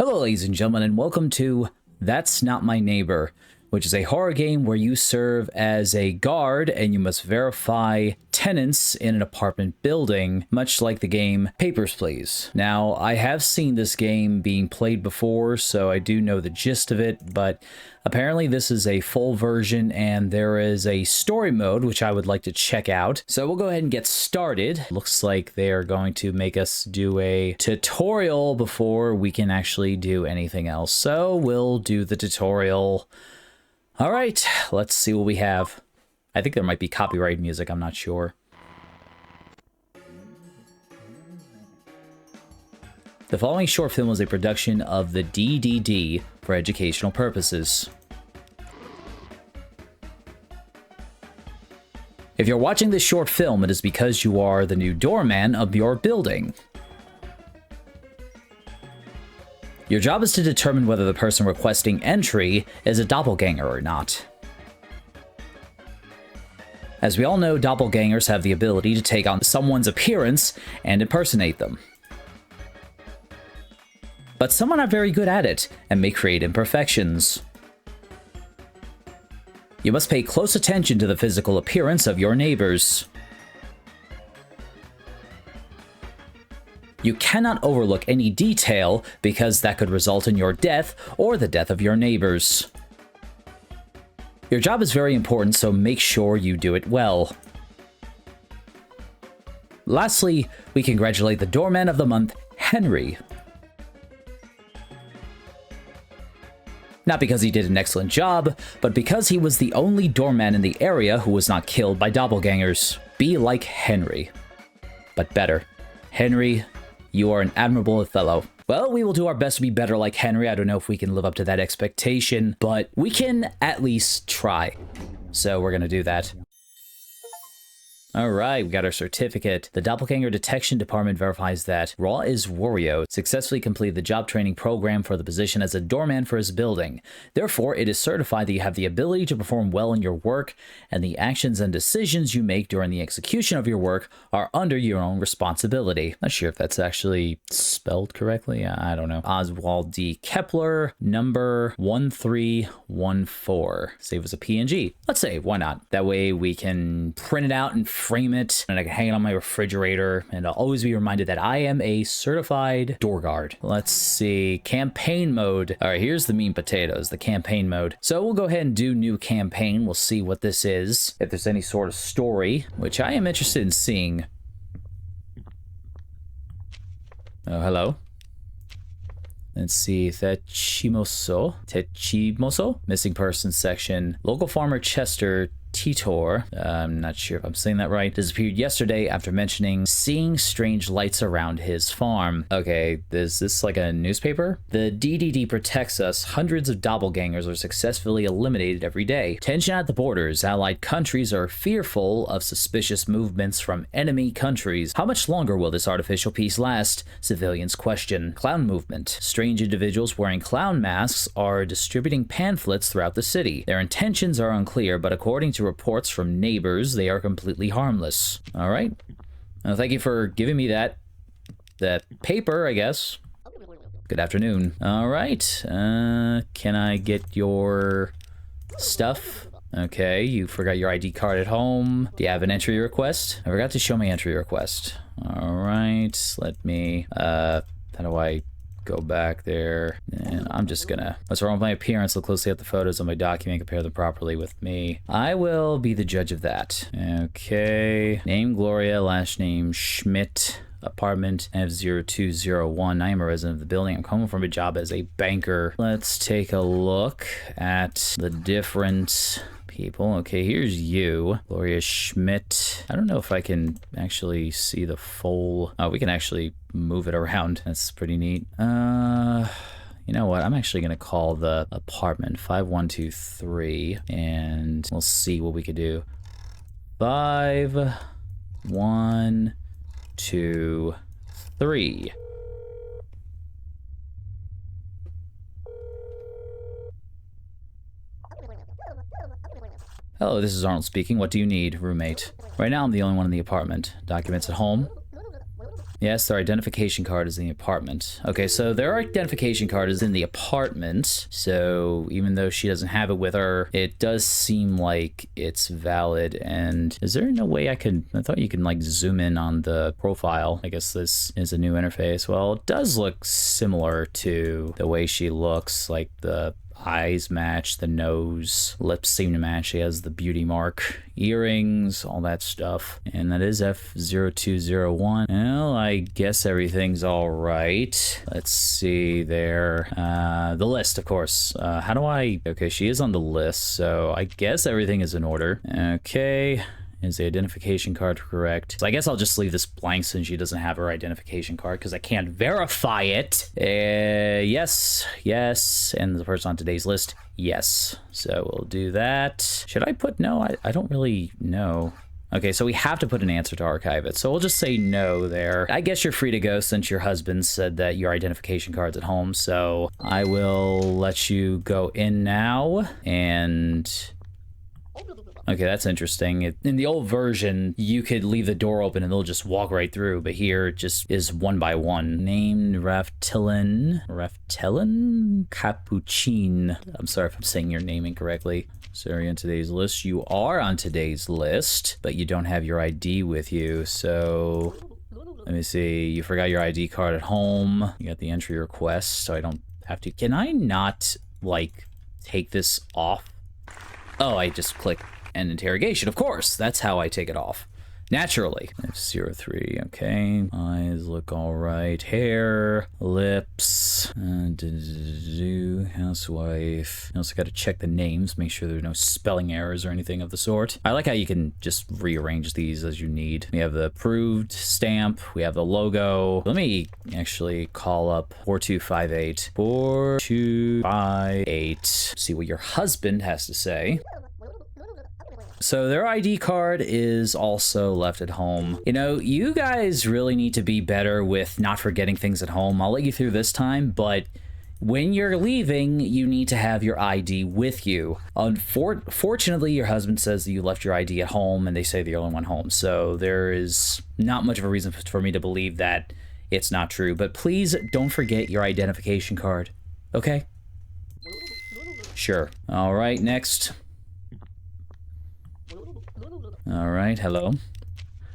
Hello ladies and gentlemen, and welcome to That's Not My Neighbor, which is a horror game where you serve as a guard and you must verify tenants in an apartment building, much like the game Papers, Please. Now, I have seen this game being played before, so I do know the gist of it, but apparently this is a full version and there is a story mode, which I would like to check out. So we'll go ahead and get started. Looks like they are going to make us do a tutorial before we can actually do anything else. So we'll do the tutorial. All right, let's see what we have. I think there might be copyright music, I'm not sure. The following short film was a production of the DDD for educational purposes. If you're watching this short film, it is because you are the new doorman of your building. Your job is to determine whether the person requesting entry is a doppelganger or not. As we all know, doppelgangers have the ability to take on someone's appearance and impersonate them. But some are not very good at it and may create imperfections. You must pay close attention to the physical appearance of your neighbors. You cannot overlook any detail because that could result in your death or the death of your neighbors. Your job is very important, so make sure you do it well. Lastly, we congratulate the doorman of the month, Henry. Not because he did an excellent job, but because he was the only doorman in the area who was not killed by doppelgangers. Be like Henry. But better. Henry, you are an admirable fellow. Well, we will do our best to be better like Henry. I don't know if we can live up to that expectation, but we can at least try. So we're gonna do that. All right, we got our certificate. The Doppelganger Detection Department verifies that Raw is Wario successfully completed the job training program for the position as a doorman for his building. Therefore, it is certified that you have the ability to perform well in your work, and the actions and decisions you make during the execution of your work are under your own responsibility. Not sure if that's actually spelled correctly. I don't know. Oswald D. Kepler, number 1314. Save as a PNG. Let's save. Why not? That way we can print it out and frame it, and I can hang it on my refrigerator, and I'll always be reminded that I am a certified door guard. Let's see, campaign mode. All right, here's the meat and potatoes, the campaign mode. So we'll go ahead and do new campaign. We'll see what this is, if there's any sort of story, which I am interested in seeing. Oh, hello. Let's see, Techimoso, missing persons section. Local farmer Chester Titor, I'm not sure if I'm saying that right, disappeared yesterday after mentioning seeing strange lights around his farm. Okay, is this like a newspaper? The DDD protects us. Hundreds of doppelgangers are successfully eliminated every day. Tension at the borders. Allied countries are fearful of suspicious movements from enemy countries. How much longer will this artificial peace last? Civilians question. Clown movement. Strange individuals wearing clown masks are distributing pamphlets throughout the city. Their intentions are unclear, but according to reports from neighbors, they are completely harmless. All right. Thank you for giving me that paper, I guess. Good afternoon. All right. Can I get your stuff? Okay, you forgot your ID card at home. Do you have an entry request? I forgot to show my entry request. All right. Let me, how do I go back there? And I'm just gonna, what's wrong with my appearance? Look closely at the photos on my document, compare them properly with me. I will be the judge of that. Okay. Name Gloria, last name Schmidt, apartment F0201. I am a resident of the building. I'm coming from a job as a banker. Let's take a look at the different people. Okay, here's you, Gloria Schmidt. I don't know if I can actually see the full, oh, we can actually move it around. That's pretty neat. You know what? I'm actually gonna call the apartment 5123 and we'll see what we could do. 5123. Hello, this is Arnold speaking. What do you need, roommate? Right now, I'm the only one in the apartment. Documents at home? Yes, their identification card is in the apartment. Okay, so their identification card is in the apartment. So even though she doesn't have it with her, it does seem like it's valid. And is there no way I thought you can like zoom in on the profile. I guess this is a new interface. Well, it does look similar to the way she looks, like the eyes match, the nose, lips seem to match. She has the beauty mark, earrings, all that stuff. And that is F0201. Well, I guess everything's all right. Let's see there. The list, of course. How do I... Okay, she is on the list, so I guess everything is in order. Okay. Is the identification card correct? So I guess I'll just leave this blank since she doesn't have her identification card because I can't verify it. Yes, yes. And the person on today's list, yes. So we'll do that. Should I put no? I don't really know. Okay, so we have to put an answer to archive it. So we'll just say no there. I guess you're free to go since your husband said that your identification card's at home. So I will let you go in now and... Okay, that's interesting. In the old version, you could leave the door open and they'll just walk right through, but here it just is one by one. Named Raftelin Capuchin. I'm sorry if I'm saying your name incorrectly. So are you on today's list? You are on today's list, but you don't have your ID with you, so... Let me see, you forgot your ID card at home. You got the entry request, so I don't have to... Can I not, like, take this off? Oh, I just click end interrogation. Of course, that's how I take it off. Naturally. F03, okay. Eyes look all right. Hair, lips, housewife. You also got to check the names, make sure there are no spelling errors or anything of the sort. I like how you can just rearrange these as you need. We have the approved stamp. We have the logo. Let me actually call up 4258. 4258. See what your husband has to say. So their ID card is also left at home. You know, you guys really need to be better with not forgetting things at home. I'll let you through this time, but when you're leaving, you need to have your ID with you. Unfortunately, your husband says that you left your ID at home and they say the only one home. So there is not much of a reason for me to believe that it's not true. But please don't forget your identification card. Okay? Sure. All right, next. All right, hello.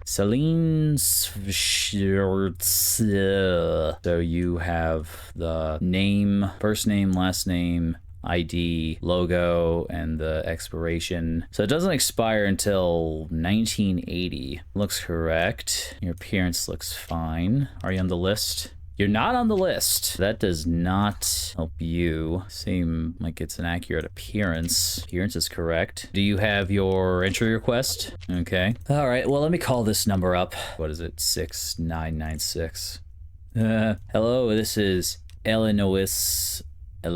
Celine Schwartz. So you have the name, first name, last name, ID, logo, and the expiration. So it doesn't expire until 1980. Looks correct. Your appearance looks fine. Are you on the list? You're not on the list. That does not help you. Seem like it's an accurate appearance. Appearance is correct. Do you have your entry request? Okay. All right, well, let me call this number up. What is it? 6996. Hello, this is Illinois. I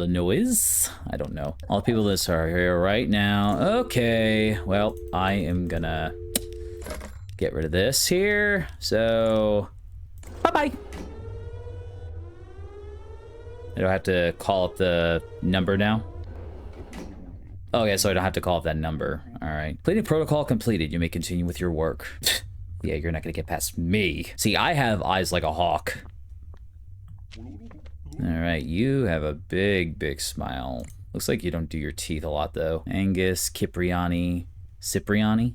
don't know. All the people that are here right now. Okay, well, I am gonna get rid of this here. So, bye-bye. I don't have to call up the number now. Okay, so I don't have to call up that number. All right. Cleaning protocol completed. You may continue with your work. Yeah, you're not gonna get past me. See, I have eyes like a hawk. All right, you have a big, big smile. Looks like you don't do your teeth a lot, though. Angus, Cipriani.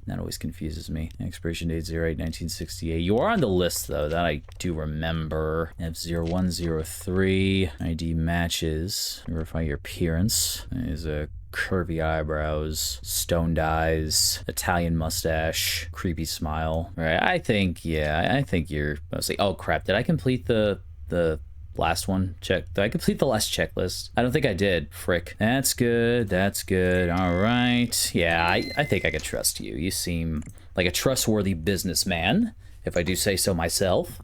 That always confuses me. Expiration date 08/1968. You are on the list, though. That I do remember. F0103. ID matches. Verify your appearance. There's a curvy eyebrows, stoned eyes, Italian mustache, creepy smile. Right, I think you're mostly... Oh, crap. Did I complete the last one? Did I complete the last checklist? I don't think I did. Frick. That's good. All right. Yeah, I think I can trust you. You seem like a trustworthy businessman, if I do say so myself.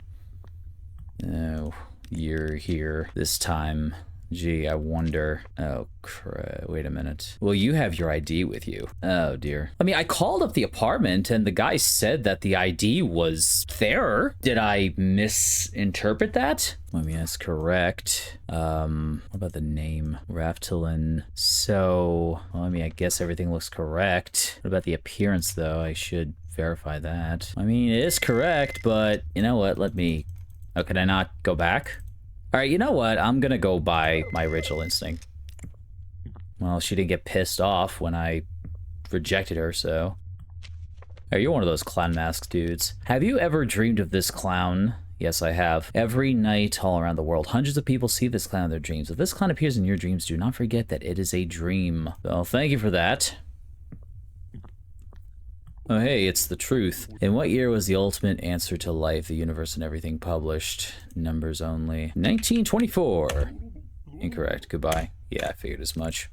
Oh, you're here this time. Gee, I wonder. Oh, crap. Wait a minute. Well, you have your ID with you. Oh, dear. I mean, I called up the apartment and the guy said that the ID was there. Did I misinterpret that? I mean, that's correct. What about the name? Raftelin. So, well, I mean, I guess everything looks correct. What about the appearance, though? I should verify that. I mean, it is correct, but you know what? Let me Oh, can I not go back? All right, you know what? I'm gonna go by my original instinct. Well, she didn't get pissed off when I rejected her, so... Oh, you're one of those clown mask dudes. Have you ever dreamed of this clown? Yes, I have. Every night all around the world, hundreds of people see this clown in their dreams. If this clown appears in your dreams, do not forget that it is a dream. Well, thank you for that. Oh, hey, it's the truth. In what year was the ultimate answer to life, the universe, and everything published? Numbers only. 1924. Incorrect. Goodbye. Yeah, I figured as much.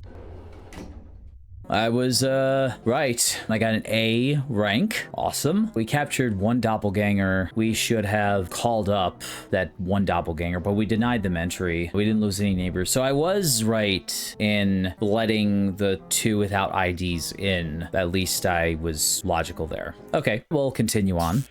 I was, right. I got an A rank. Awesome. We captured one doppelganger. We should have called up that one doppelganger, but we denied them entry. We didn't lose any neighbors. So I was right in letting the two without IDs in. At least I was logical there. Okay, we'll continue on.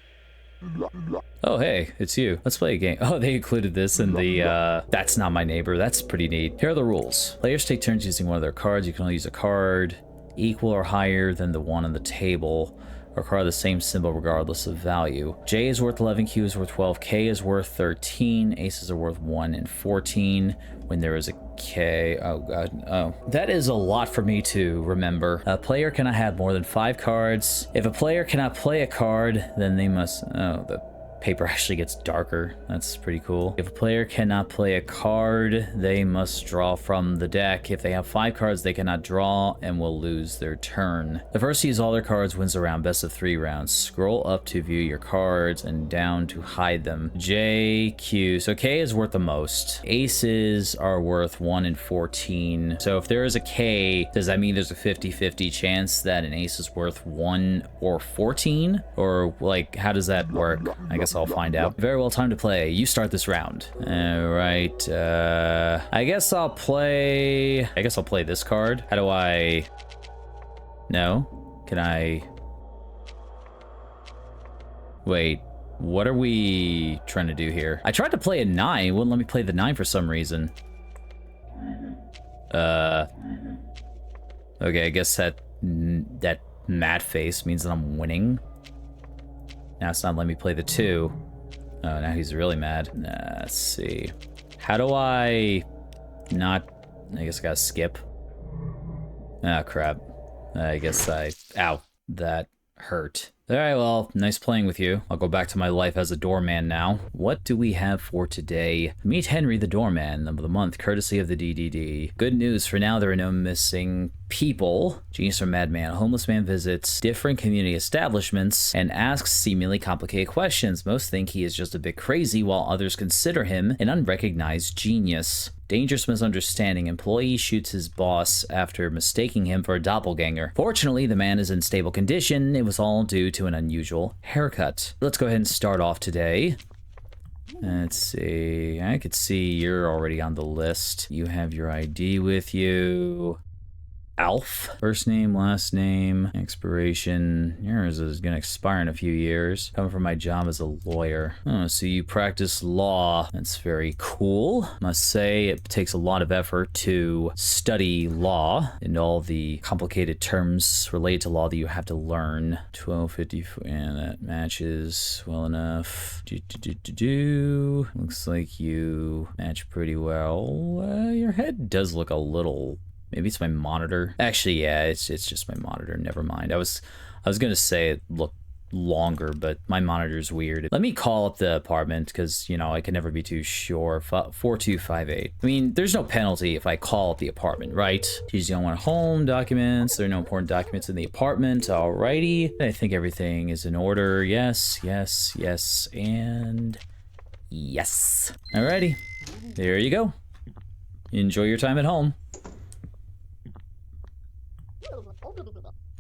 Oh, hey, it's you. Let's play a game. Oh, they included this in the, that's not my neighbor. That's pretty neat. Here are the rules. Players take turns using one of their cards. You can only use a card equal or higher than the one on the table, or a card of the same symbol regardless of value. J is worth 11, Q is worth 12, K is worth 13, aces are worth 1 and 14. When there is a K, oh god, oh. That is a lot for me to remember. A player cannot have more than 5 cards. If a player cannot play a card, then they must, oh, the paper actually gets darker. That's pretty cool. If a player cannot play a card, they must draw from the deck. If they have 5 cards, they cannot draw and will lose their turn. The first to use all their cards wins the round. Best of 3 rounds. Scroll up to view your cards and down to hide them. J, Q. So K is worth the most. Aces are worth 1 and 14. So if there is a K, does that mean there's a 50-50 chance that an ace is worth 1 or 14? Or like, how does that work? I guess I'll find out. Very well, time to play. You start this round. All right. I guess I'll play this card. How do I... No? Can I... Wait. What are we trying to do here? I tried to play a 9. It wouldn't let me play the 9 for some reason. Okay, I guess that mad face means that I'm winning. Now it's not letting me play the 2. Oh, now he's really mad. Let's see. How do I not... I guess I gotta skip. Ah, crap. I guess I... Ow. That hurt. Alright, well, nice playing with you. I'll go back to my life as a doorman now. What do we have for today? Meet Henry the doorman of the month, courtesy of the DDD. Good news, for now there are no missing people. Genius or madman. A homeless man visits different community establishments and asks seemingly complicated questions. Most think he is just a bit crazy, while others consider him an unrecognized genius. Dangerous misunderstanding. Employee shoots his boss after mistaking him for a doppelganger. Fortunately, the man is in stable condition. It was all due to an unusual haircut. Let's go ahead and start off today. Let's see. I could see you're already on the list. You have your ID with you. Alf. First name, last name, expiration. Yours is gonna expire in a few years. Coming from my job as a lawyer. Oh, so you practice law. That's very cool. Must say it takes a lot of effort to study law and all the complicated terms related to law that you have to learn. 1254, and that matches well enough. Looks like you match pretty well. Your head does look a little... Maybe it's my monitor. Actually, yeah, it's just my monitor. Never mind. I was gonna say it looked longer, but my monitor's weird. Let me call up the apartment because, you know, I can never be too sure. 4258. I mean, there's no penalty if I call up the apartment, right? You don't want home documents. There are no important documents in the apartment. Alrighty. I think everything is in order. Yes, yes, yes, and yes. Alrighty. There you go. Enjoy your time at home.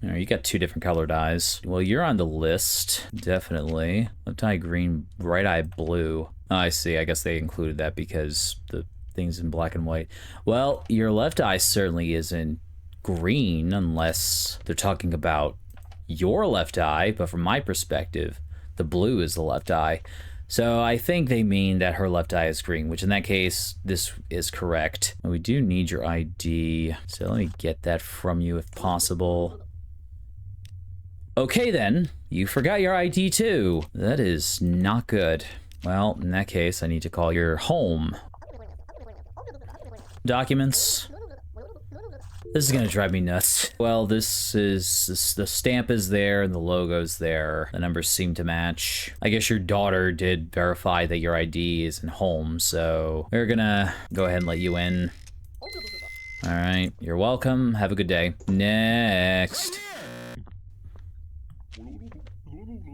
You got 2 different colored eyes. Well, you're on the list, definitely. Left eye green, right eye blue. Oh, I see. I guess they included that because the thing's in black and white. Well, your left eye certainly isn't green unless they're talking about your left eye, but from my perspective, the blue is the left eye. So I think they mean that her left eye is green, which in that case, this is correct. We do need your ID, so let me get that from you if possible. Okay then, you forgot your ID too. That is not good. Well, in that case, I need to call your home. Documents. This is gonna drive me nuts. Well, the stamp is there and the logo's there. The numbers seem to match. I guess your daughter did verify that your ID is in home, so we're gonna go ahead and let you in. All right, you're welcome. Have a good day. Next.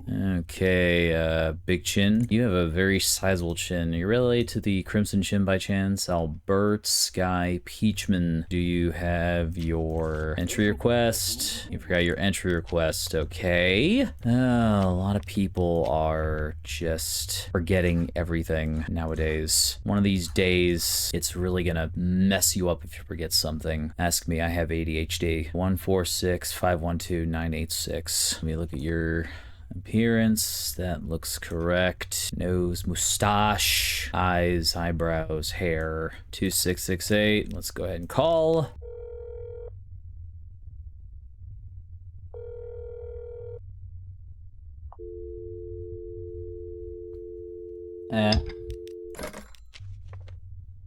Okay, Big Chin. You have a very sizable chin. Are you related to the Crimson Chin by chance? Albert Sky Peachman. Do you have your entry request? You forgot your entry request. Okay. A lot of people are just forgetting everything nowadays. One of these days, it's really gonna mess you up if you forget something. Ask me, I have ADHD. 146512986. Let me look at your appearance. That looks correct. Nose, mustache, eyes, eyebrows, hair. 2668. Let's go ahead and call.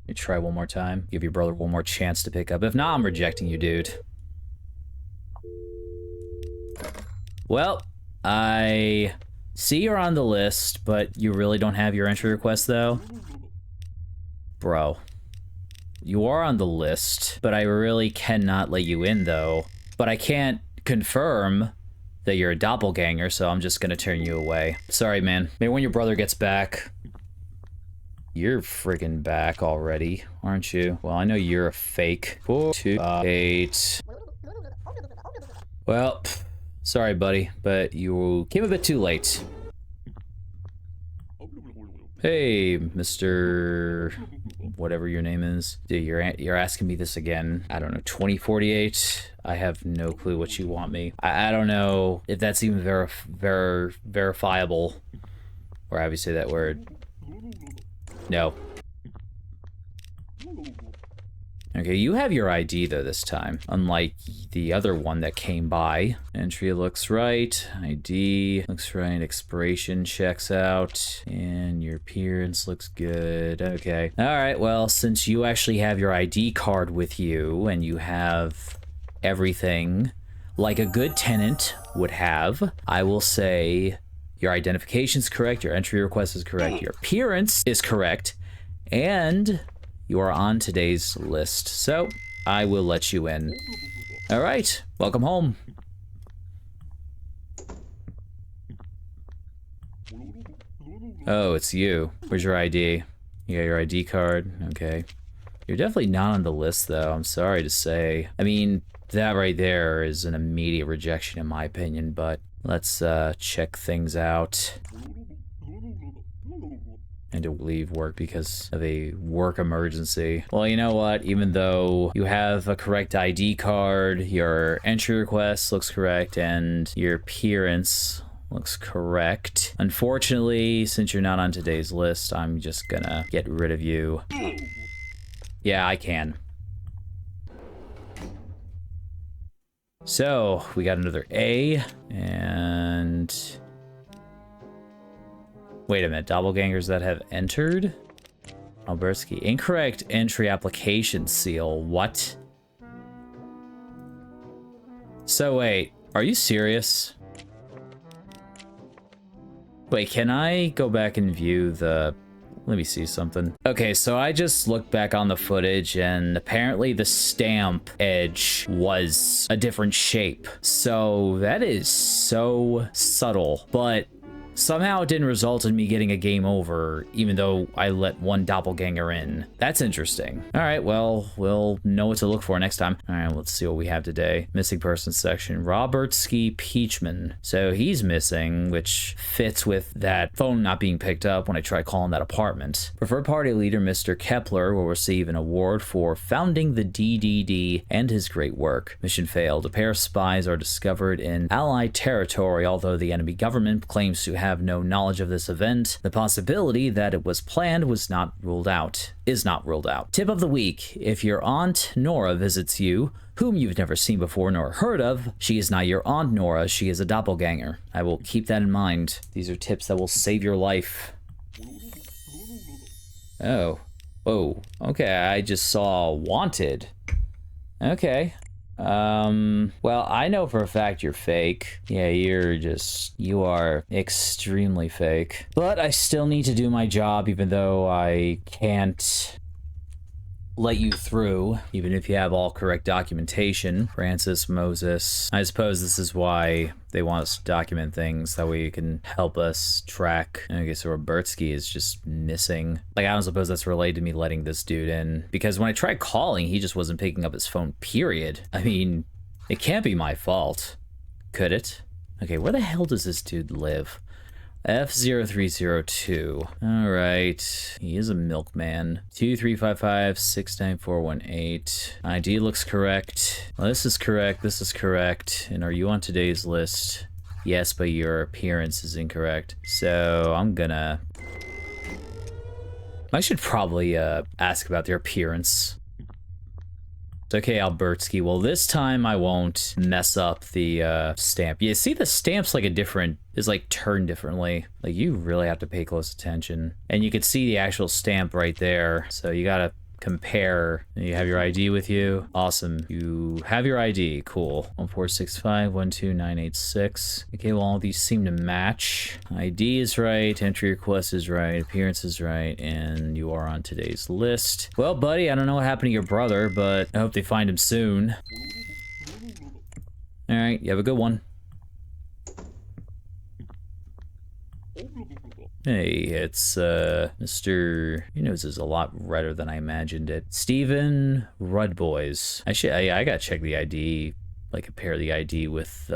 You try one more time. Give your brother one more chance to pick up. If not, I'm rejecting you, dude. Well, I see you're on the list, but you really don't have your entry request, though? Bro. You are on the list, but I really cannot let you in, though. But I can't confirm that you're a doppelganger, so I'm just gonna turn you away. Sorry, man. Maybe when your brother gets back... You're friggin' back already, aren't you? Well, I know you're a fake. 4, 2, 8... Well... Sorry, buddy, but you came a bit too late. Hey, Mr. whatever your name is. Dude, you're asking me this again. I don't know, 2048? I have no clue what you want me. I don't know if that's even verifiable. Or however you say that word. No. Okay, you have your ID though this time, unlike the other one that came by. Entry looks right, ID looks right, expiration checks out, and your appearance looks good. Okay. All right, well, since you actually have your ID card with you and you have everything like a good tenant would have, I will say your identification's correct, your entry request is correct, your appearance is correct, and you are on today's list, so I will let you in. All right, welcome home. Oh, it's you. Where's your ID? You got your ID card? Okay. You're definitely not on the list, though. I'm sorry to say. I mean, that right there is an immediate rejection, in my opinion, but let's check things out. And to leave work because of a work emergency. Well, you know what? Even though you have a correct ID card, your entry request looks correct, and your appearance looks correct. Unfortunately, since you're not on today's list, I'm just gonna get rid of you. Yeah, I can. So, we got another A, and... Wait a minute, doppelgangers that have entered? Albertsky, incorrect entry application seal, what? So wait, are you serious? Wait, can I go back and view the... Let me see something. Okay, so I just looked back on the footage and apparently the stamp edge was a different shape. So that is so subtle, but somehow it didn't result in me getting a game over, even though I let one doppelganger in. That's interesting. All right, well, we'll know what to look for next time. All right, let's see what we have today. Missing persons section, Robert Ski Peachman. So he's missing, which fits with that phone not being picked up when I try calling that apartment. Preferred party leader, Mr. Kepler, will receive an award for founding the DDD and his great work. Mission failed. A pair of spies are discovered in Allied territory, although the enemy government claims to have no knowledge of this event. The possibility that it was planned is not ruled out. Tip of the week: if your aunt Nora visits you, whom you've never seen before nor heard of, she is not your aunt Nora, she is a doppelganger. I will keep that in mind. These are tips that will save your life. Oh. Whoa. Okay, I just saw wanted. Okay. Well, I know for a fact you're fake. Yeah, you are extremely fake. But I still need to do my job, even though I can't let you through, even if you have all correct documentation. Francis, Moses. I suppose this is why they want us to document things, that way you can help us track. I guess Robertsky is just missing. Like, I don't suppose that's related to me letting this dude in, because when I tried calling, he just wasn't picking up his phone, period. I mean, it can't be my fault. Could it? Okay, where the hell does this dude live? F0302. Alright. He is a milkman. 2355-69418. ID looks correct. Well, this is correct. This is correct. And are you on today's list? Yes, but your appearance is incorrect. So I'm gonna... I should probably ask about their appearance. Okay, Albertsky. Well, this time I won't mess up the stamp. You see the stamp's like is like turned differently. Like, you really have to pay close attention. And you can see the actual stamp right there. So you gotta compare. You have your ID with you. Awesome. You have your ID. Cool. 146512986. Okay, well, all these seem to match. ID is right. Entry request is right. Appearance is right. And you are on today's list. Well, buddy, I don't know what happened to your brother, but I hope they find him soon. All right, you have a good one. Hey, it's, Mr. Your nose is a lot redder than I imagined it. Stephen Rudboys. I gotta check the ID, like, compare the ID with,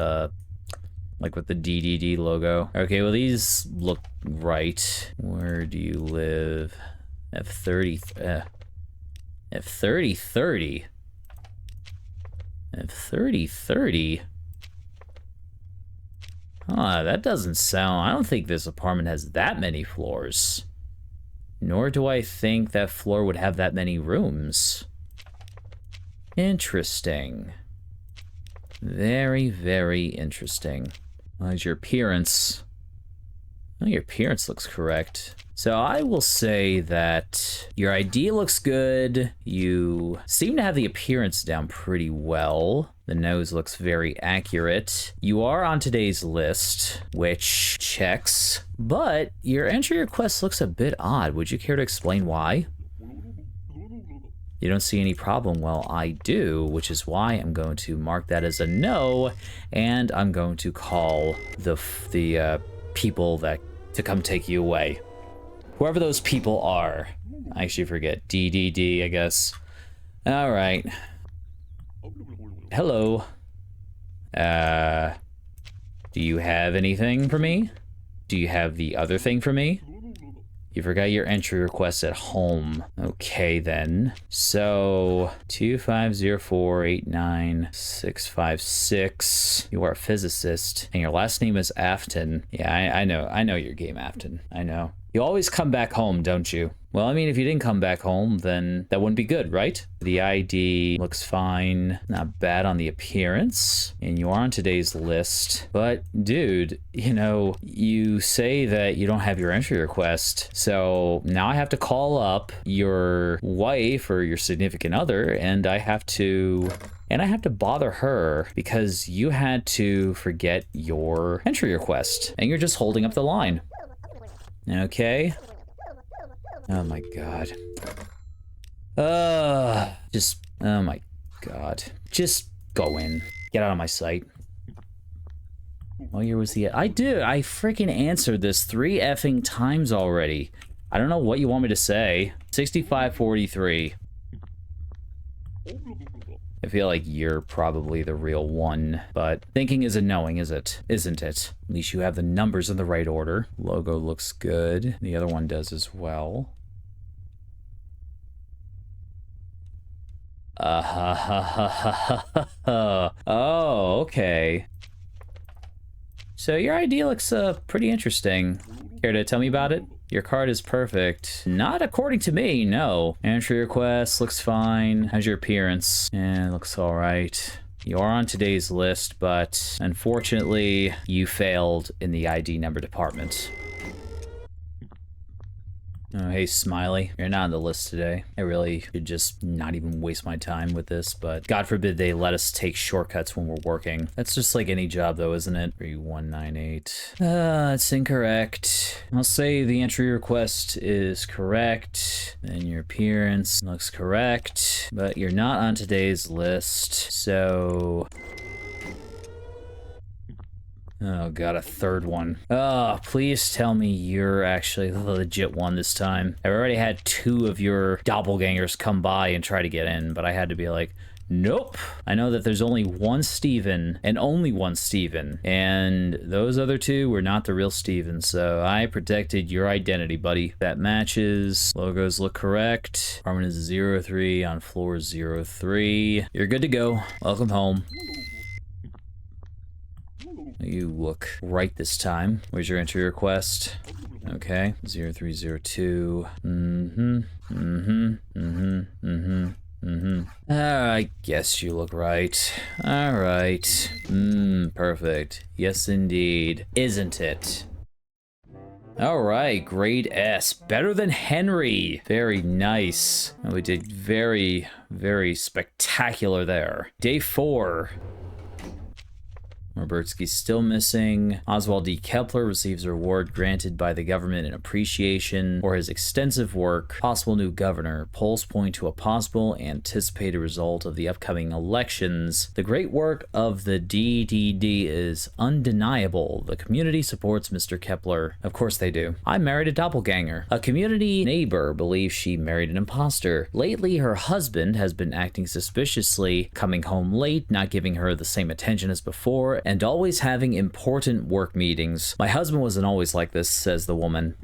like, with the DDD logo. Okay, well, these look right. Where do you live? F3030. F3030. That doesn't sound... I don't think this apartment has that many floors. Nor do I think that floor would have that many rooms. Interesting. Very, very interesting. How's your appearance? Oh, your appearance looks correct. So I will say that your ID looks good. You seem to have the appearance down pretty well. The nose looks very accurate. You are on today's list, which checks, but your entry request looks a bit odd. Would you care to explain why? You don't see any problem. Well, I do, which is why I'm going to mark that as a no, and I'm going to call the people to come take you away. Whoever those people are. I actually forget. DDD, I guess. All right. Hello. Do you have anything for me? Do you have the other thing for me? You forgot your entry request at home. Okay, then. So, 250489656. You are a physicist, and your last name is Afton. Yeah, I know your game, Afton. I know. You always come back home, don't you? Well, I mean, if you didn't come back home, then that wouldn't be good, right? The ID looks fine. Not bad on the appearance. And you are on today's list. But, dude, you know, you say that you don't have your entry request. So now I have to call up your wife or your significant other, and I have to bother her because you had to forget your entry request. And you're just holding up the line. Okay. Oh my god. Oh my god. Just go in. Get out of my sight. What year was the... I freaking answered this 3 effing times already. I don't know what you want me to say. 6543. I feel like you're probably the real one, but thinking is a knowing, isn't it? At least you have the numbers in the right order. Logo looks good. The other one does as well. Oh, okay. So your ID looks pretty interesting. Care to tell me about it? Your card is perfect. Not according to me, no. Entry request looks fine. How's your appearance? Yeah, looks all right. You are on today's list, but unfortunately, you failed in the ID number department. Oh, hey, Smiley. You're not on the list today. I really should just not even waste my time with this, but God forbid they let us take shortcuts when we're working. That's just like any job, though, isn't it? 3198. It's incorrect. I'll say the entry request is correct, and your appearance looks correct, but you're not on today's list, so... Oh god, a third one. Oh, please tell me you're actually the legit one this time. I've already had 2 of your doppelgangers come by and try to get in, but I had to be like, nope. I know that there's only one Steven, and only one Steven, and those other 2 were not the real Steven, so I protected your identity, buddy. That matches. Logos look correct. Apartment is 03 on floor 03. You're good to go. Welcome home. You look right this time. Where's your entry request? Okay, 0302. I guess you look right. All right. Perfect. Yes, indeed. Isn't it? All right, grade S. Better than Henry. Very nice. We did very, very spectacular there. Day 4. Robertsky's still missing. Oswald D. Kepler receives a reward granted by the government in appreciation for his extensive work. Possible new governor. Polls point to a possible anticipated result of the upcoming elections. The great work of the DDD is undeniable. The community supports Mr. Kepler. Of course they do. I married a doppelganger. A community neighbor believes she married an imposter. Lately, her husband has been acting suspiciously, coming home late, not giving her the same attention as before, and always having important work meetings. My husband wasn't always like this, says the woman.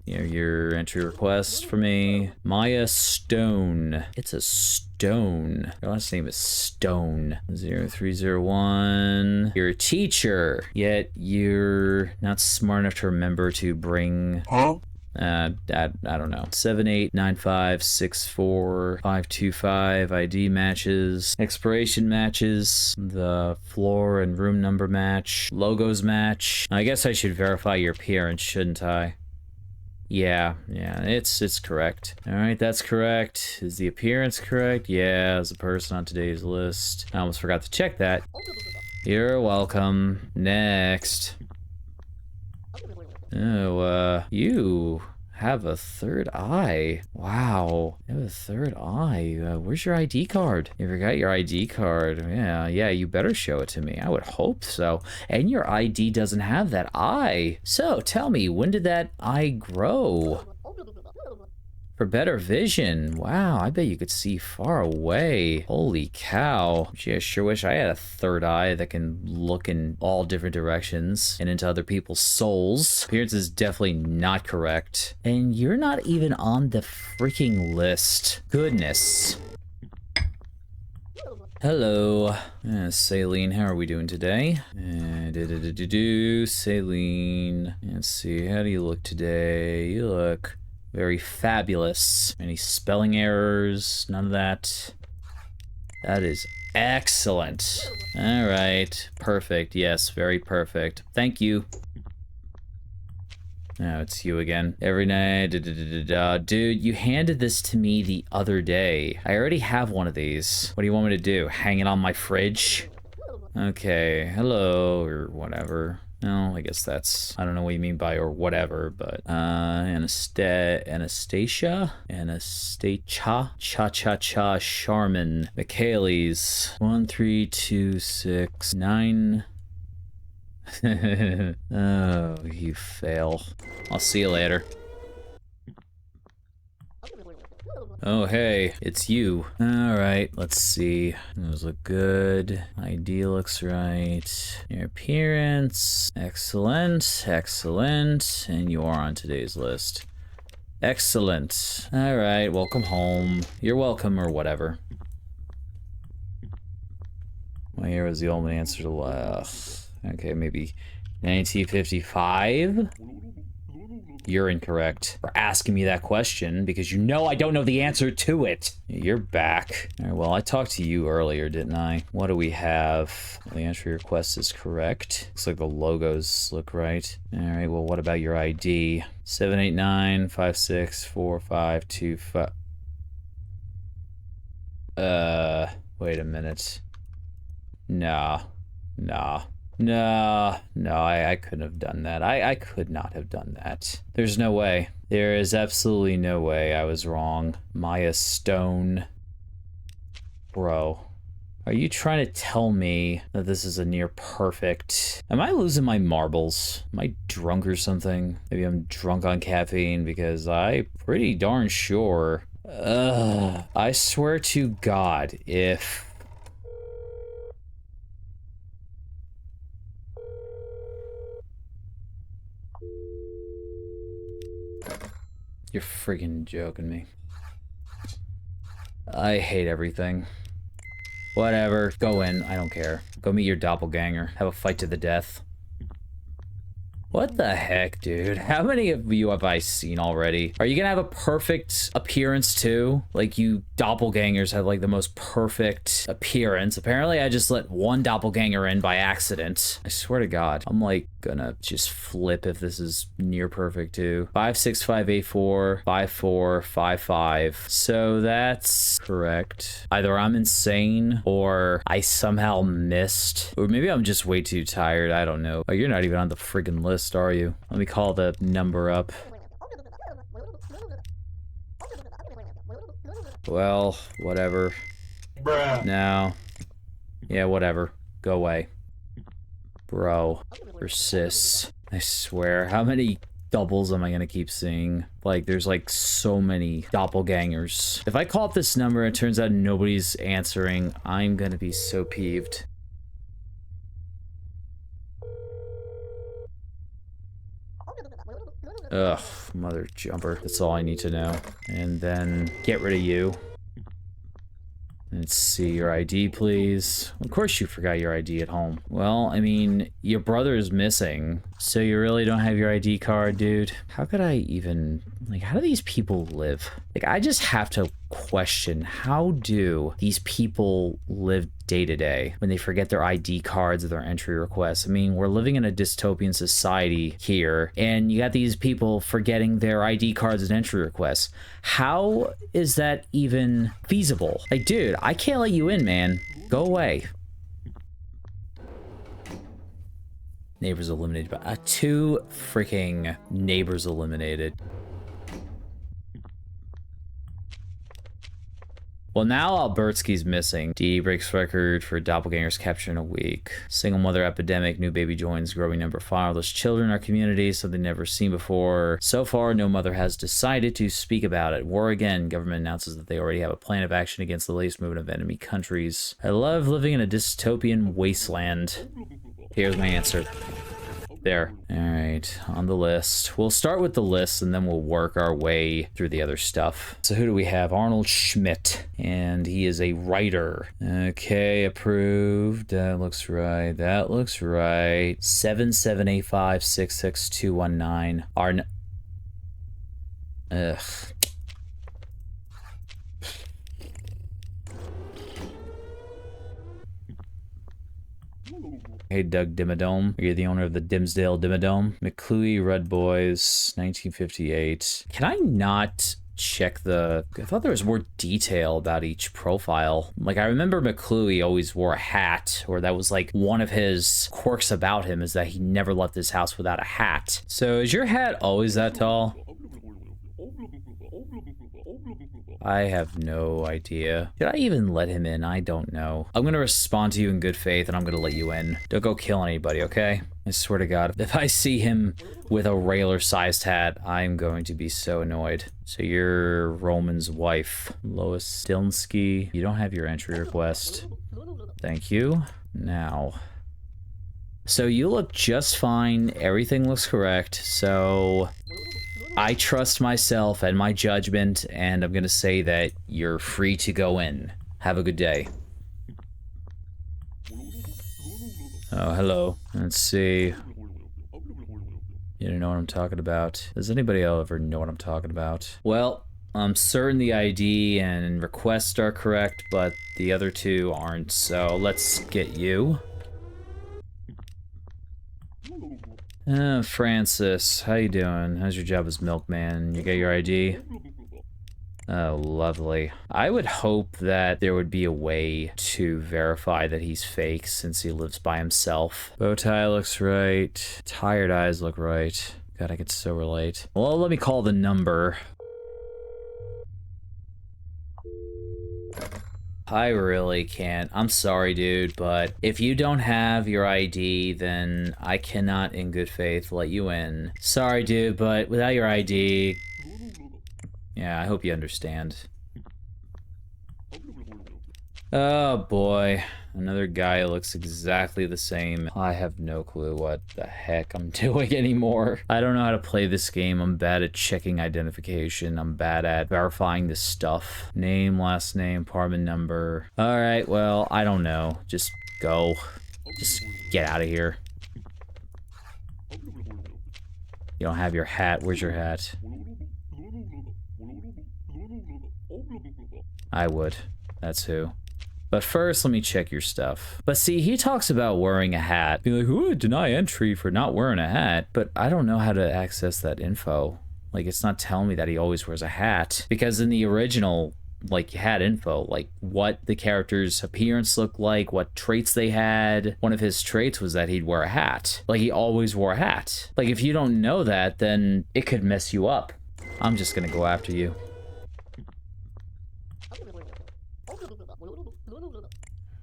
Your entry request for me. Maya Stone. It's a Stone. Your last name is Stone. 0301. You're a teacher, yet you're not smart enough to remember to bring... I don't know. 7895645525 ID matches, expiration matches, the floor and room number match, logos match. I guess I should verify your appearance, shouldn't I? Yeah, it's correct. All right, that's correct. Is the appearance correct? Yeah, as a person on today's list. I almost forgot to check that. You're welcome. Next. Oh, you have a third eye. Wow, you have a third eye. Where's your ID card? You forgot your ID card. Yeah, you better show it to me. I would hope so. And your ID doesn't have that eye. So tell me, when did that eye grow? For better vision. Wow, I bet you could see far away. Holy cow. Gee, I sure wish I had a third eye that can look in all different directions and into other people's souls. Appearance is definitely not correct. And you're not even on the freaking list. Goodness. Hello. Saline, how are we doing today? Saline. Let's see, how do you look today? You look... very fabulous. Any spelling errors? None of that. That is excellent. All right. Perfect. Yes, very perfect. Thank you. Now it's you again. Every night. Dude, you handed this to me the other day. I already have one of these. What do you want me to do? Hang it on my fridge? Okay. Hello, or whatever. No, I guess that's, I don't know what you mean by or whatever, but, Anastasia, Cha-Cha-Cha, Charmin, Michaelis, 13269. Oh, you fail. I'll see you later. Oh, hey, it's you. All right, let's see. Those look good. ID looks right. Your appearance, excellent, excellent. And you are on today's list. Excellent. All right, welcome home. You're welcome or whatever. My year was the only answer to okay, maybe 1955? You're incorrect for asking me that question because you know I don't know the answer to it. You're back. All right, well, I talked to you earlier, didn't I? What do we have? The entry request is correct. Looks like the logos look right. All right, well, what about your ID? 789564525. Wait a minute. Nah. No, I couldn't have done that. I could not have done that. There's no way. There is absolutely no way I was wrong. Maya Stone. Bro. Are you trying to tell me that this is a near perfect... Am I losing my marbles? Am I drunk or something? Maybe I'm drunk on caffeine because I'm pretty darn sure... I swear to God, if... You're freaking joking me. I hate everything. Whatever, go in, I don't care. Go meet your doppelganger, have a fight to the death. What the heck, dude? How many of you have I seen already? Are you gonna have a perfect appearance too? Like, you doppelgangers have like the most perfect appearance. Apparently I just let one doppelganger in by accident. I swear to God, I'm like gonna just flip if this is near perfect too. 56584 5455. So that's correct. Either I'm insane or I somehow missed, or maybe I'm just way too tired. I don't know. Oh, you're not even on the friggin' list, are you? Let me call the number up. Well, whatever. Bruh. No. Yeah, whatever. Go away. Bro. Persists. I swear. How many doubles am I gonna keep seeing? Like, there's like so many doppelgangers. If I call up this number and it turns out nobody's answering, I'm gonna be so peeved. Ugh, mother jumper. That's all I need to know. And then get rid of you. Let's see your ID, please. Of course you forgot your ID at home. Well, I mean, your brother is missing, so you really don't have your ID card, dude? How could I even... Like, how do these people live? Like, I just have to question, how do these people live day to day when they forget their ID cards or their entry requests? I mean, we're living in a dystopian society here, and you got these people forgetting their ID cards and entry requests. How is that even feasible? Like, dude, I can't let you in, man. Go away. Neighbors eliminated. 2 freaking neighbors eliminated. Well, now Albertsky's missing. D breaks record for doppelgangers captured in a week. Single mother epidemic. New baby joins growing number of fatherless children in our community, something never seen before. So far, no mother has decided to speak about it. War again. Government announces that they already have a plan of action against the latest movement of enemy countries. I love living in a dystopian wasteland. Here's my answer. There. All right, on the list. We'll start with the list and then we'll work our way through the other stuff. So who do we have? Arnold Schmidt, and he is a writer. Okay, approved. That looks right. That looks right. 778566219. Ugh. Hey, Doug Dimmadome. You're the owner of the Dimsdale Dimmadome. McClooey, Red Boys, 1958. Can I not check the... I thought there was more detail about each profile. Like, I remember McClooey always wore a hat, or that was like one of his quirks about him is that he never left his house without a hat. So is your hat always that tall? I have no idea. Did I even let him in? I don't know. I'm gonna respond to you in good faith and I'm gonna let you in. Don't go kill anybody, okay? I swear to God, if I see him with a regular-sized hat, I'm going to be so annoyed. So you're Roman's wife. Lois Stilnsky. You don't have your entry request. Thank you. Now... So you look just fine. Everything looks correct. So... I trust myself and my judgment, and I'm gonna say that you're free to go in. Have a good day. Oh, hello. Let's see. You don't know what I'm talking about. Does anybody else ever know what I'm talking about? Well, I'm certain the ID and request are correct, but the other two aren't, so let's get you. Francis, how you doing? How's your job as milkman? You got your ID? Oh, lovely. I would hope that there would be a way to verify that he's fake since he lives by himself. Bow tie looks right. Tired eyes look right. God, I could so relate. Well, let me call the number. I really can't. I'm sorry, dude, but if you don't have your ID, then I cannot in good faith let you in. Sorry, dude, but without your ID... Yeah, I hope you understand. Oh boy, another guy who looks exactly the same. I have no clue what the heck I'm doing anymore. I don't know how to play this game. I'm bad at checking identification. I'm bad at verifying this stuff. Name, last name, apartment number. All right, well, I don't know. Just go. Just get out of here. You don't have your hat. Where's your hat? I would. That's who. But first, let me check your stuff. But see, he talks about wearing a hat. Be like, ooh, deny entry for not wearing a hat. But I don't know how to access that info. Like, it's not telling me that he always wears a hat. Because in the original, like, hat info, like, what the character's appearance looked like, what traits they had. One of his traits was that he'd wear a hat. Like, he always wore a hat. Like, if you don't know that, then it could mess you up. I'm just gonna go after you.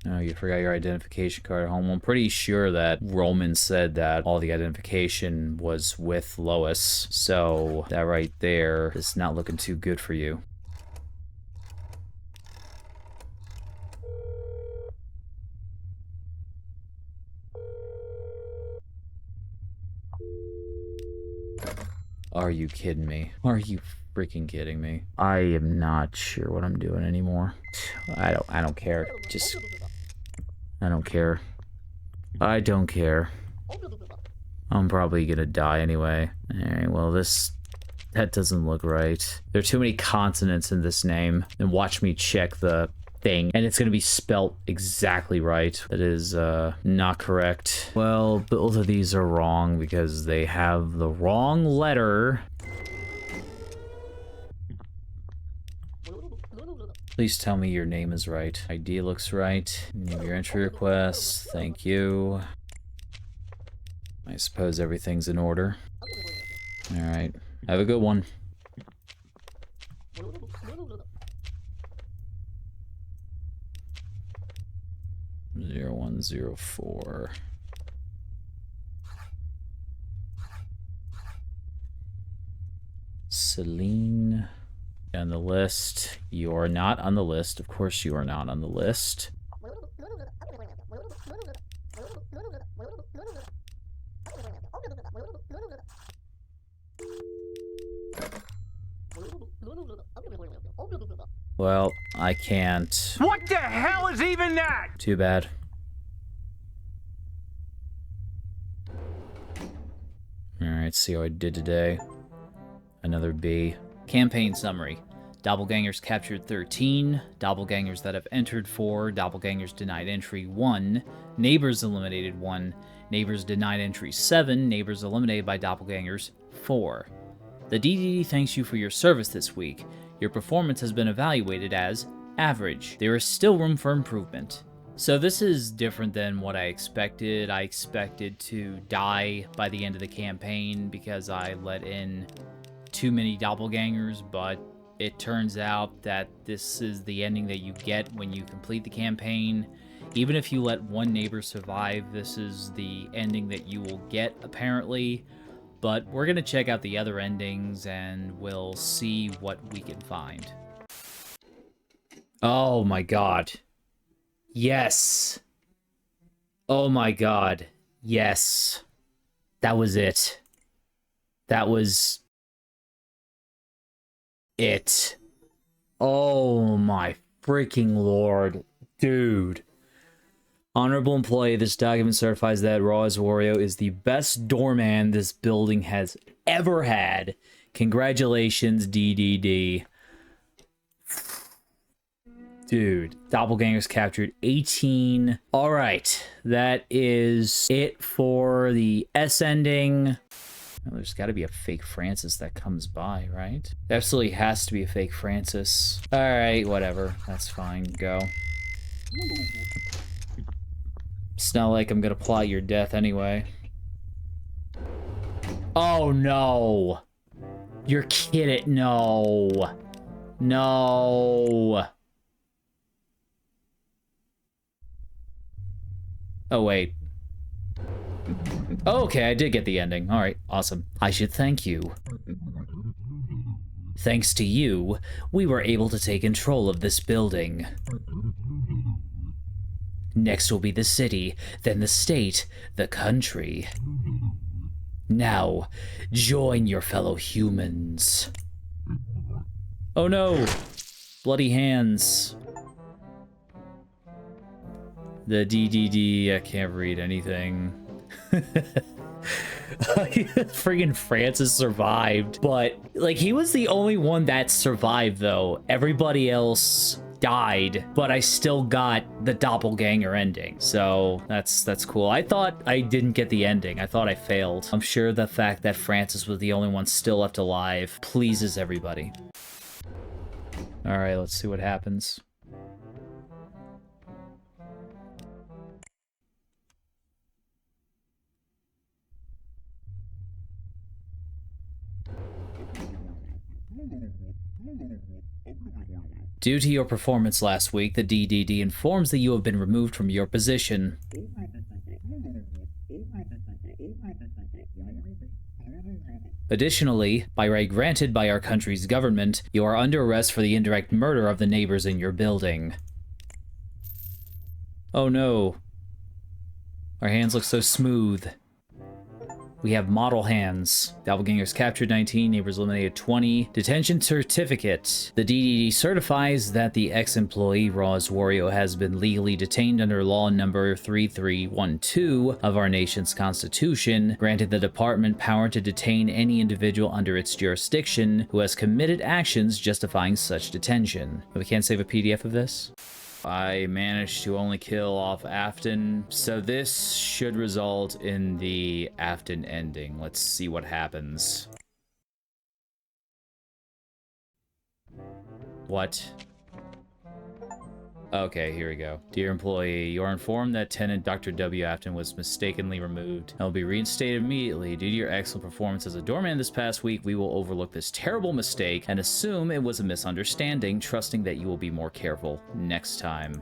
Oh, you forgot your identification card at home. I'm pretty sure that Roman said that all the identification was with Lois. So that right there is not looking too good for you. Are you kidding me? Are you freaking kidding me? I am not sure what I'm doing anymore. I don't care. Just I don't care. I don't care. I'm probably gonna die anyway. Alright, well that doesn't look right. There are too many consonants in this name. And watch me check the thing. And it's gonna be spelt exactly right. That is, not correct. Well, both of these are wrong because they have the wrong letter. Please tell me your name is right. ID looks right. Name your entry request. Thank you. I suppose everything's in order. Alright. Have a good one. Zero 0104. Celine. On the list. You are not on the list. Of course you are not on the list. Well, I can't. What the hell is even that? Too bad. Alright, see how I did today. Another B. Campaign summary. Doppelgangers captured 13. Doppelgangers that have entered 4. Doppelgangers denied entry 1. Neighbors eliminated 1. Neighbors denied entry 7. Neighbors eliminated by doppelgangers 4. The DDD thanks you for your service this week. Your performance has been evaluated as average. There is still room for improvement. So this is different than what I expected. I expected to die by the end of the campaign because I let in too many doppelgangers, but it turns out that this is the ending that you get when you complete the campaign. Even if you let one neighbor survive, this is the ending that you will get, apparently. But we're going to check out the other endings, and we'll see what we can find. Oh my god. Yes. Oh my god. Yes. That was it. That was it. Oh my freaking lord. Dude. Honorable employee, this document certifies that Roz Wario is the best doorman this building has ever had. Congratulations, DDD. Dude, doppelgangers captured 18. All right, that is it for the S ending. Well, there's got to be a fake Francis that comes by, right? There absolutely has to be a fake Francis. All right, whatever. That's fine. Go. It's not like I'm gonna plot your death anyway. Oh no! You're kidding. No. No. Oh, wait. Oh, okay, I did get the ending. All right, awesome. I should thank you. Thanks to you, we were able to take control of this building. Next will be the city, then the state, the country. Now, join your fellow humans. Oh no! Bloody hands. The DDD, I can't read anything. Friggin' Francis survived, but like he was the only one that survived though. Everybody else died, but I still got the doppelganger ending, so that's cool. I thought I didn't get the ending. I thought I failed. I'm sure the fact that Francis was the only one still left alive pleases everybody. All right, let's see what happens. Due to your performance last week, the DDD informs that you have been removed from your position. Additionally, by right granted by our country's government, you are under arrest for the indirect murder of the neighbors in your building. Oh no. Our hands look so smooth. We have model hands. Doppelgangers captured 19, neighbors eliminated 20. Detention certificate. The DDD certifies that the ex-employee Roz Wario has been legally detained under law number 3312 of our nation's constitution, granted the department power to detain any individual under its jurisdiction who has committed actions justifying such detention. We can't save a PDF of this? I managed to only kill off Afton, so this should result in the Afton ending. Let's see what happens. What? Okay, here we go. Dear employee, you are informed that tenant Dr. W. Afton was mistakenly removed and will be reinstated immediately. Due to your excellent performance as a doorman this past week, we will overlook this terrible mistake and assume it was a misunderstanding, trusting that you will be more careful next time.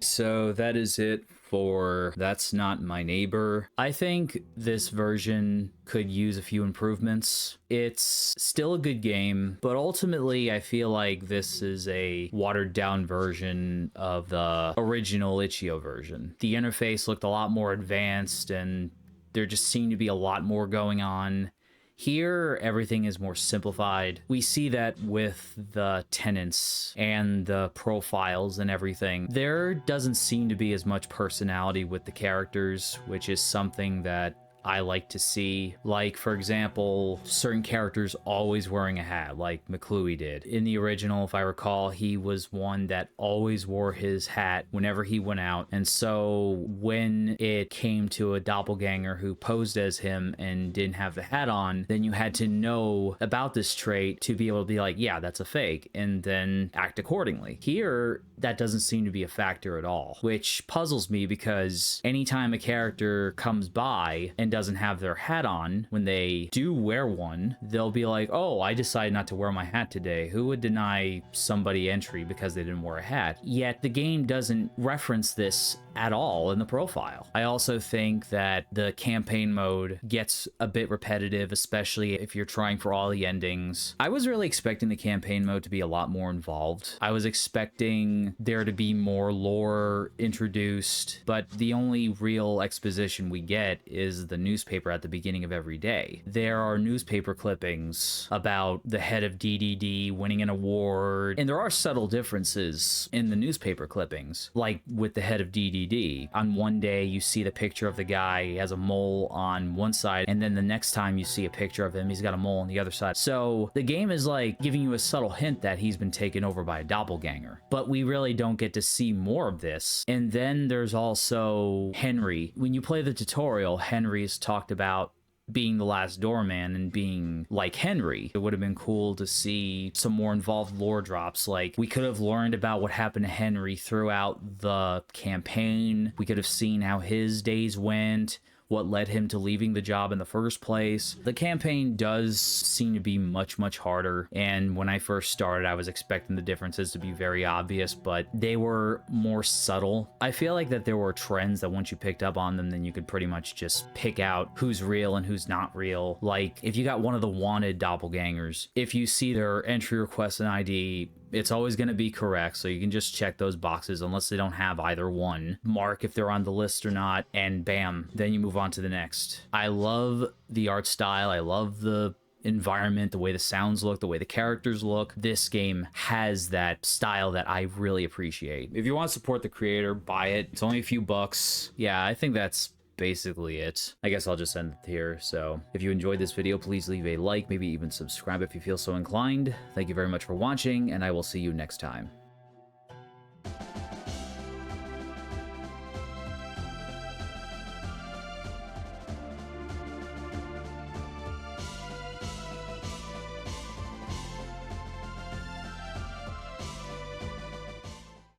So that is it for That's Not My Neighbor. I think this version could use a few improvements. It's still a good game, but ultimately I feel like this is a watered down version of the original Itch.io version. The interface looked a lot more advanced and there just seemed to be a lot more going on. Here, everything is more simplified. We see that with the tenants and the profiles and everything. There doesn't seem to be as much personality with the characters, which is something that I like to see. Like, for example, certain characters always wearing a hat, like McClooey did. In the original, if I recall, he was one that always wore his hat whenever he went out. And so when it came to a doppelganger who posed as him and didn't have the hat on, then you had to know about this trait to be able to be like, yeah, that's a fake, and then act accordingly. Here, that doesn't seem to be a factor at all, which puzzles me because anytime a character comes by and doesn't have their hat on, when they do wear one, they'll be like, oh, I decided not to wear my hat today. Who would deny somebody entry because they didn't wear a hat? Yet the game doesn't reference this at all in the profile. I also think that the campaign mode gets a bit repetitive, especially if you're trying for all the endings. I was really expecting the campaign mode to be a lot more involved. I was expecting there to be more lore introduced, but the only real exposition we get is the newspaper at the beginning of every day. There are newspaper clippings about the head of DDD winning an award, and there are subtle differences in the newspaper clippings, like with the head of DDD. On one day, you see the picture of the guy, he has a mole on one side, and then the next time you see a picture of him, he's got a mole on the other side. So the game is like giving you a subtle hint that he's been taken over by a doppelganger, but we really don't get to see more of this. And then there's also Henry. When you play the tutorial, Henry's talked about being the last doorman and being like Henry. It would have been cool to see some more involved lore drops. Like, we could have learned about what happened to Henry throughout the campaign. We could have seen how his days went, what led him to leaving the job in the first place. The campaign does seem to be much, much harder, and when I first started, I was expecting the differences to be very obvious, but they were more subtle. I feel like that there were trends that once you picked up on them, then you could pretty much just pick out who's real and who's not real. Like, if you got one of the wanted doppelgangers, if you see their entry request and ID, it's always going to be correct, so you can just check those boxes unless they don't have either one. Mark if they're on the list or not, and bam, then you move on to the next. I love the art style. I love the environment, the way the sounds look, the way the characters look. This game has that style that I really appreciate. If you want to support the creator, buy it. It's only a few bucks. Yeah, I think that's basically it. I guess I'll just end it here. So if you enjoyed this video, please leave a like, maybe even subscribe if you feel so inclined. Thank you very much for watching, and I will see you next time.